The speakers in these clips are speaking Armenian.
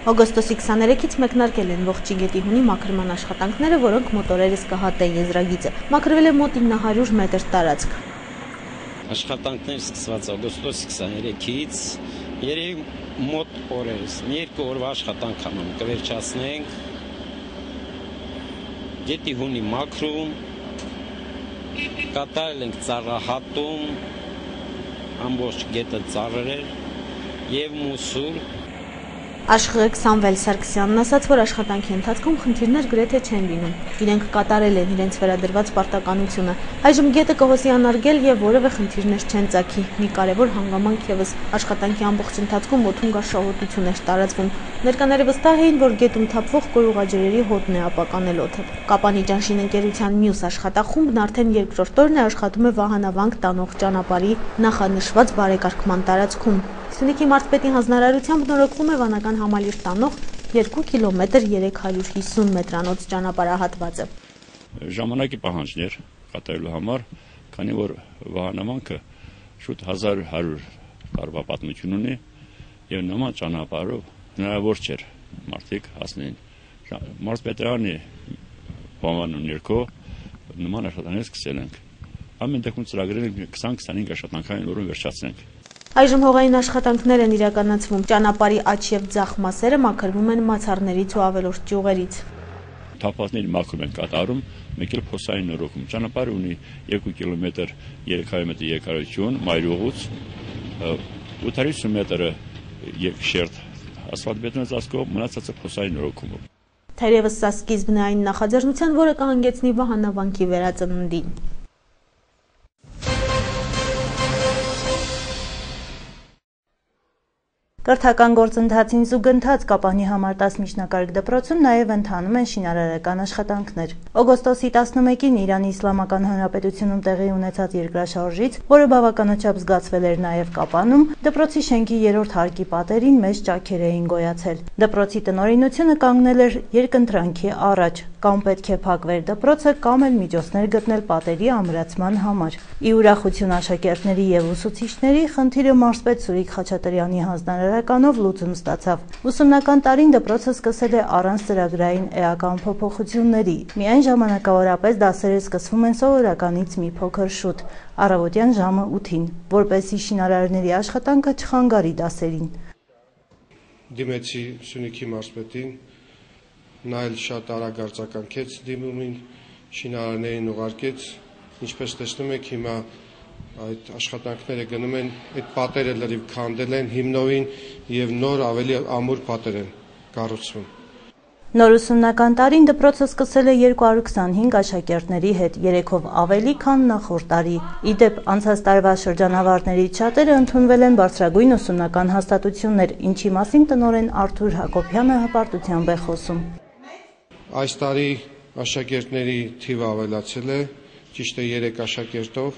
Օգոստոսի 23-ից մեկնարկել են ողջ Ճիգետի հունի մաքրման աշխատանքները, որոնք մոտորերս կհատեն եզրագիծը։ Մաքրվել է մոտ 900 մետր տարածք։ Աշխատանքներ սկսված օգոստոսի 23-ից երեք մոտ օրերս, մի երկու օրվա աշխատանք համեմ կվերջացնենք։ Գետի հունի մաքրում, կատարել ենք ծառահատում, ամբողջ գետը ծառեր եւ մուսուր։ Աշխղեկ Սամվել Սարգսյանն ասաց, որ աշխատանքի ընթացքում խնդիրներ գրեթե չեն լինում։ Իրենք կատարել են իրենց վերադրված պարտականությունը։ Այժմ գետը կհոսի անարգել եւ որևէ խնդիրներ չեն ծագի։ Մի կարևոր հանգամանք եւս աշխատանքի ամբողջ ընթացքում օդում գարշահոտություն էր տարածվում։ Ներկաները վստահ էին, որ գետում թափվող կորուղաջրերի հոտն է ապականել օդը։ Կապանիջան շինընկերության մյուս աշխատախումբն արդեն երկրորդ օրն է աշխատում է Վահանավանք տանող ճանապարհի նախանշված բարեկարգման տարածքում։ Սյունիքի մարզպետի հանձնարարությամբ նորոգվում է վանական համալիր տանող 2 կիլոմետր 350 մետրանոց ճանապարհահատվածը։ Ժամանակի պահանջներ կատարելու համար, քանի որ Վահանավանքը շուտ 1100 տարվա պատմություն ունի եւ նման ճանապարհով հնարավոր չէր մարդիկ հասնեն։ Մարզպետարանի բանվանու ներքո նման աշխատանքներ սկսել ենք։ Ամեն դեպքում ծրագրել ենք 20-25 աշխատանքային օրը վերջացնենք։ Այժմ հողային աշխատանքներ են իրականացվում։ Ճանապարհի աջ եւ ձախ մասերը մաքրվում են մացառներից ու ավելորդ ճյուղերից։ Թափվածների մաքրում են կատարում, մեկ էլ փոսային նորոգում։ Ճանապարհը ունի 2 կիլոմետր 300 մետր երկարություն մայրուղուց, 850 մետրը շերտ ասֆալտբետոնե ծածկով, մնացածը փոսային նորոգումով։ Թերևս սա սկիզբն է այն նախաձեռնության, որը կհանգեցնի Վահանավանքի վերածննդին։ Կրթական գործընթացին զուգընթաց Կապանի համար 10 միջնակարգ դպրոցում նաև ընթանում են շինարարական աշխատանքներ։ Օգոստոսի 11-ին Իրանի Իսլամական Հանրապետությունում տեղի ունեցած երկրաշարժից, որը բավականաչափ զգացվել էր նաև Կապանում, դպրոցի շենքի 3-րդ հարկի պատերին մեծ ճաքեր էին գոյացել։ Դպրոցի տնօրինությունը կանգնել էր երկընտրանքի առաջ, կամ պետք է փակվեր դպրոցը, կամ էլ միջոցներ գտնել պատերի ամրացման համար։ Ի ուրախություն աշակերտների եւ ուսուցիչների, խնդիրը մարզպետ Սուրիկ Խաչատրյանի հանձնարարականով լուծում ստացավ։ Ուսումնական տարին դպրոցը սկսել է առանց ծրագրային էական փոփոխությունների։ Միայն ժամանակավորապես դասերը սկսվում են սովորականից մի փոքր շուտ, առավոտյան ժամը 8-ին, որպեսզի շինարարների աշխատանքը չխանգարի դասերին։ Դիմեցի Սյունիքի մարզպետին, նա էլ շատ արագ արձագանքեց դիմումին, շինարարներին ուղարկեց, ինչպես տեսնում եք հիմա այդ աշխատանքները գնում են, այդ պատերը լրիվ քանդել են հիմնովին եւ նոր ավելի ամուր պատեր են կառուցվում։ Նոր ուսումնական տարին դպրոցը սկսել է 225 աշակերտների հետ, 3-ով ավելի, քան նախորդ տարի։ Ի դեպ, անցած տարվա շրջանավարտներից շատերը ընդունվել են բարձրագույն ուսումնական հաստատություններ, ինչի մասին տնօրեն Արթուր Հակոբյանը հպարտությամբ է խոսում։ Այս տարի աշակերտների թիվը ավելացել է, ճիշտ է 3 աշակերտով,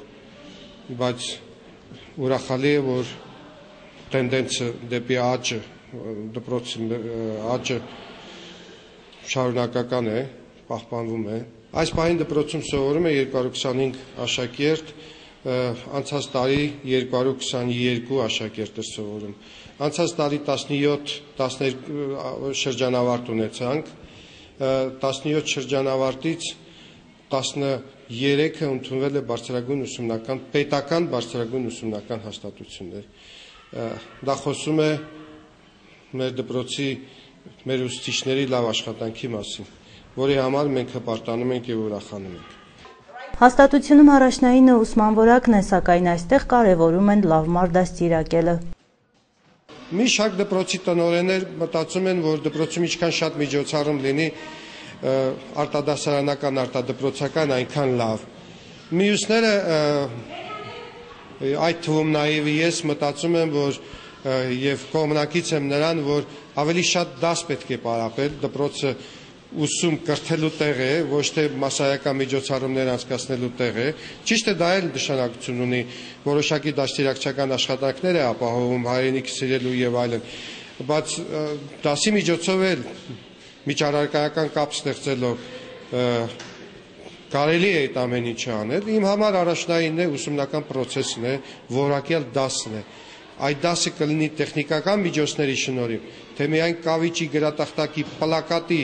բայց ուրախալի է, որ տենդենսը դեպի աճը, դպրոցի աճը շարունակական է, պահպանվում է։ Այս պահին դպրոցում սովորում է 225 աշակերտ, անցած տարի 222 աշակերտ է սովորում։ Անցած տարի 17 շրջանավարտ ունեցանք, 17 շրջանավարտից 13-ը ընդունվել է բարձրագույն ուսումնական, պետական բարձրագույն ուսումնական հաստատություններ։ Դա խոսում է մեր դպրոցի, մեր ուսուցիչների լավ աշխատանքի մասին, որի համար մենք հպարտանում ենք եւ ուրախանում ենք։ Հաստատությունում առաջնայինը ուսման որակն է, սակայն այստեղ կարևորում են լավ մարդասիրակելը։ Մի շարք դպրոցի տնօրեններ մտածում են, որ դպրոցում ինչքան շատ միջոցառում լինի, արտադասարանական, արտադպրոցական այնքան լավ։ Մյուսները, այդ թվում նաեւ ես մտածում եմ, որ եւ կողմնակից եմ նրան, որ ավելի շատ դաս պետք է պարապել, դպրոցը ուսում կրթելու տեղ է, ոչ թե մասսայական միջոցառումներ անցկացնելու տեղ է։ Ճիշտ է, դա էլ նշանակություն ունի, որոշակի դաստիարակչական աշխատանքներ է ապահովում հայրենիքը սիրելու եւ այլն, բայց դասի միջոցով էլ միջառարկայական կապ ստեղծելով կարելի է այդ ամեն ինչը անել։ Իմ համար առաջնայինն է ուսումնական process-ն է, որակյալ դասն է։ այդ դասը կլինի տեխնիկական միջոցների շնորհիվ, թե միայն կավիճի գրատախտակի պլակատի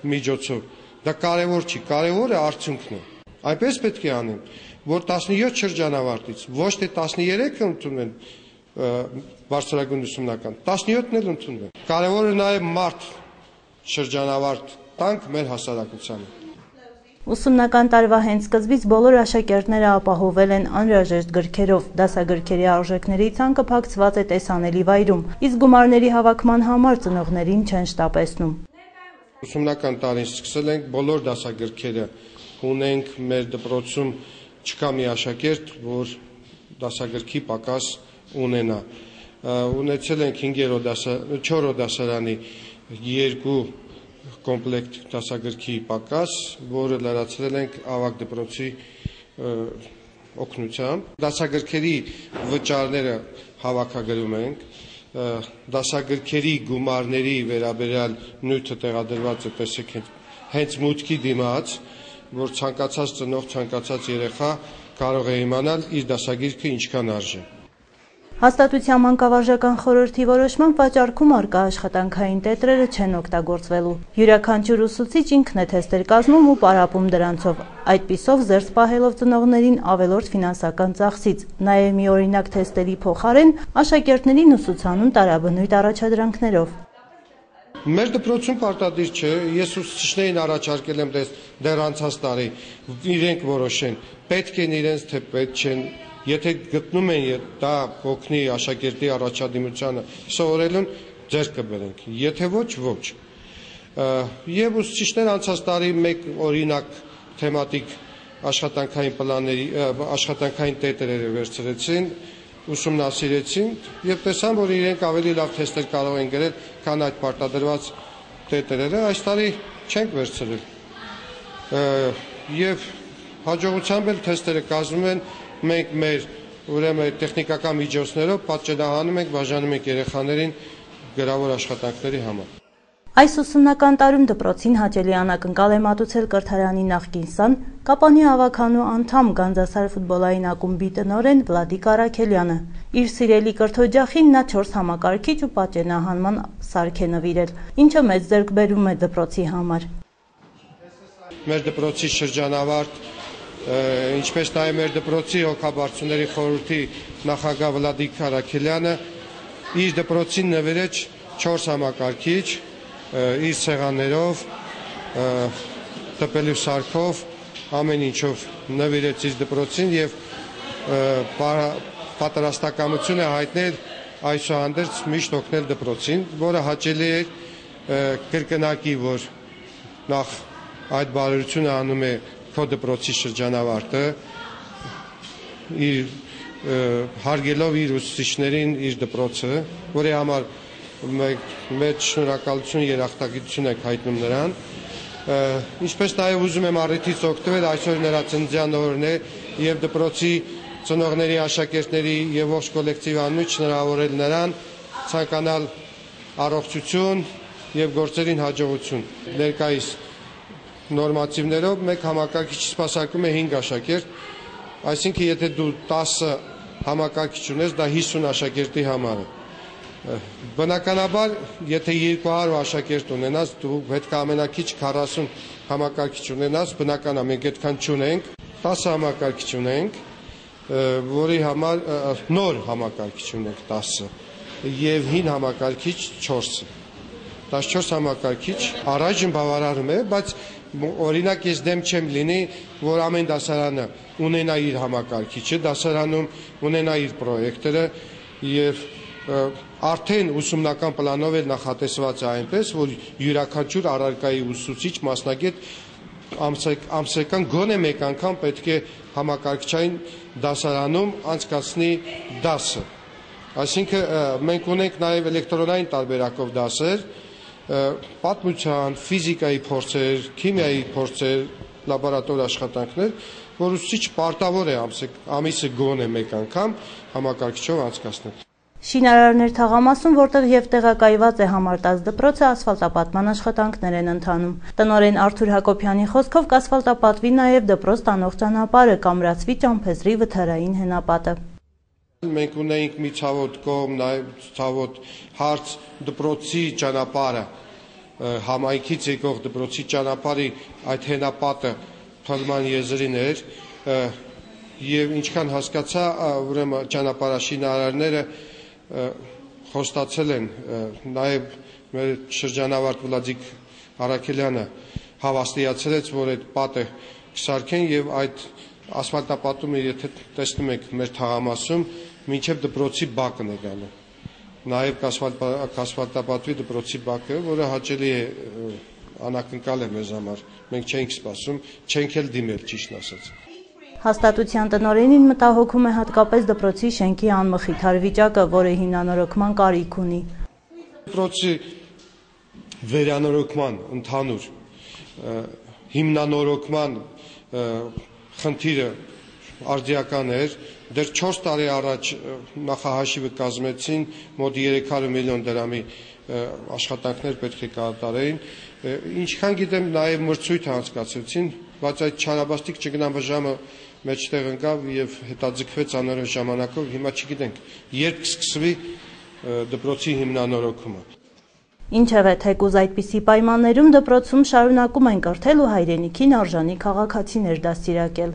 միջոցով, դա կարևոր չի, կարևորը արդյունքն է։ Այնպես պետք է անեն, որ 17 շրջանավարտից ոչ թե 13-ը ընդունեն բարձրագույն ուսումնական, 17-ն էլ ընդունվեն։ Կարևորը նաև մարդ շրջանավարտ տանք մեր հասարակությանը։ Ուսումնական տարվա հենց սկզբից բոլոր աշակերտները ապահովել են անհրաժեշտ գրքերով, դասագրքերի արժեքների ցանկը փակցված է տեսանելի վայրում, իսկ գումարների հավաքման համար ծնողներին չեն շտապեցնում։ Ուսումնական տարին սկսել ենք բոլոր դասագրքերը ունենք մեր դպրոցում, չկա մի աշակերտ, որ դասագրքի պակաս ունենա։ Ունեցել ենք 4-րդ դասարանի 2 կոմպլեկտ դասագրքի պակաս, որը լրացրել ենք ավագ դպրոցի օգնությամբ։ Դասագրքերի վճարները հավաքագրում ենք, դասագրքերի գումարների վերաբերյալ նյութը տեղադրված է, տեսեք հենց մուտքի դիմաց, որ ցանկացած ծնող, ցանկացած երեխա կարող է իմանալ իր դասագիրքը ինչքան արժի։ Հաստատության մանկավարժական խորհրդի որոշմամբ վաճառքում առկա աշխատանքային տետրերը չեն օգտագործվելու։ Յուրաքանչյուր ուսուցիչ ինքն է թեստեր կազմում ու պարապում դրանցով, այդպիսով զերծ պահելով ծնողներին ավելորդ ֆինանսական ծախսից։ Նաև մի օրինակ թեստերի փոխարեն աշակերտներին ուսուցանում տարաբնույթ առաջադրանքներով։ Մեր դպրոցում պարտադիր չէ, ես ուսուցիչներին առաջարկել եմ դեռ անցած տարի, իրենք որոշեն, պետք են իրենց, թե պետք չեն։ Եթե գտնում են դա օգնի աշակերտի առաջադիմությանը սովորելուն, ձեռք կբերենք, եթե ոչ, ոչ։ Եվ ուսուցիչներ անցած տարի մեկ օրինակ թեմատիկ աշխատանքային տետրերը վերցրեցին, ուսումնասիրեցին եւ տեսան, որ իրենք ավելի լավ թեստեր կարող են գրել, քան այդ պարտադրված տետրերը, այս տարի չենք վերցրել։ Եվ հաջողությամբ էլ թեստերը կազմում են, մենք մեր ուրեմն տեխնիկական միջոցներով պատճենահանում ենք, բաժանում ենք երեխաներին գրավոր աշխատանքների համար։ Այս ուսումնական տարում դպրոցին հաճելի անակնկալ է մատուցել կրթարանի նախկին սան, Կապանի ավագանու անդամ Գանձասար ֆուտբոլային ակումբի տնօրեն Վլադիկ Արաքելյանը։ Իր սիրելի կրթօջախին նա 4 համակարգիչ ու պատճենահանման սարք է նվիրել, ինչը մեծ ձեռքբերում է դպրոցի համար։ Մեր դպրոցի շրջանավարտ, ինչպես նաև մեր դպրոցի հոգաբարձուների խորհրդի նախագահ Վլադիկ Արաքելյանը իր դպրոցին նվիրեց 4 համակարգիչ, իր սեղաններով, տպելու սարքով, ամեն ինչով նվիրեց իր դպրոցին եւ պատրաստակամություն է հայտնել այսուհանդերձ միշտ օգնել դպրոցին, որը հաճելի է կրկնակի, որ նախ այդ բարօրությունը անում է քո դպրոցի շրջանավարտը, իր հարգելով իր ուսուցիչներին իր դպրոցը, որի համար մեծ շնորհակալություն երախտագիտություն եք հայտնում նրան, ինչպես նաև ուզում եմ առիթից օգտվել, այսօր նրա ծննդյան օրն է եւ դպրոցի ծնողների, աշակերտների եւ ողջ կոլեկտիվի անունից շնորհավորել նրան, ցանկանալ առողջություն եւ գործերին հաջողություն։ Ներկայիս նորմատիվներով մեկ համակարգիչ սպասարկում է 5 աշակերտ, այսինքն եթե դու 10 համակարգիչ ունես, դա 50 աշակերտի համար է։ Բնականաբար, եթե 200 աշակերտ ունենաս, դու պետք է ամենակիչ 40 համակարգիչ ունենաս, բնական է, մենք այդքան չունենք, 10 համակարգիչ ունենք, որի համար նոր համակարգիչ ունենք 10 եւ 5 համակարգիչ 4-ը։ 14 համակարգիչ առայժմ բավարարում է, բայց օրինակ ես դեմ չեմ լինի, որ ամեն դասարանը ունենա իր համակարգիչը, դասարանում ունենա իր պրոյեկտորը եւ արդեն ուսումնական պլանով էլ նախատեսված է այնպես, որ յուրաքանչյուր առարկայի ուսուցիչ մասնագետ ամսական գոնե մեկ անգամ պետք է համակարգչային դասարանում անցկացնի դասը։ Այսինքն մենք ունենք նաև էլեկտրոնային տարբերակով դասեր, պատմության, ֆիզիկայի փորձեր, քիմիայի փորձեր, լաբորատոր աշխատանքներ, որ ուսուցիչ պարտավոր է ամիսը գոնե մեկ անգամ համակարգիչով անցկացնել։ Շինարարներ թաղամասում, որտեղ եւ տեղակայված է համար 10 դպրոցը, ասֆալտապատման աշխատանքներ են ընթանում։ Տնօրեն Արթուր Հակոբյանի խոսքով կասֆալտապատվի նաեւ դպրոց տանող ճանապարհը, կամրացվի Ճամփեզրի վթարային հենապատը։ Մենք ունեինք մի ցավոտ կողմ, նաև ցավոտ հարց դպրոցի ճանապարհը, համայնքից եկող դպրոցի ճանապարհի այդ հենապատը փլման եզրին էր, եւ ինչքան հասկացա, ուրեմն ճանապարհաշինարարները խոստացել են, նաև մեր շրջանավարտ Վլադիկ Արաքելյանը հավաստիացրեց, որ այդ պատը կսարքեն եւ այդ ասֆալտապատումը, եթե տեսնում եք մեր թաղամասում, մինչև դպրոցի բակն է գալու, նաև կասֆալտապատվի դպրոցի բակը, որը հաճելի է, անակնկալ է մեզ համար, մենք չենք սպասում, չենք էլ դիմել, ճիշտն ասած։ Հաստատության տնօրենին մտահոգում է հատկապես դպրոցի շենքի անմխիթար վիճակը, որը հիմնանորոգման կարիք ունի։ Դպրոցի վերանորոգման ընդհանուր հիմնանորոգման խնդիրը արդիական էր, դեռ 4 տարի առաջ նախահաշիվը կազմեցին, մոտ 300 միլիոն դրամի աշխատանքներ պետք է կատարեին, ինչքան գիտեմ նաև մրցույթ անցկացրեցին, բայց այդ չարաբաստիկ ճգնաժամը մեջտեղ ընկավ եւ հետաձգվեց անորոշ ժամանակով, հիմա չգիտենք, երբ կսկսվի դպրոցի հիմնանորոգումը։ Ինչևէ, թեկուզ այդպիսի պայմաններում դպրոցում շարունակում են կրթել ու հայրենիքին արժանի քաղաքացիներ դաստիարակել։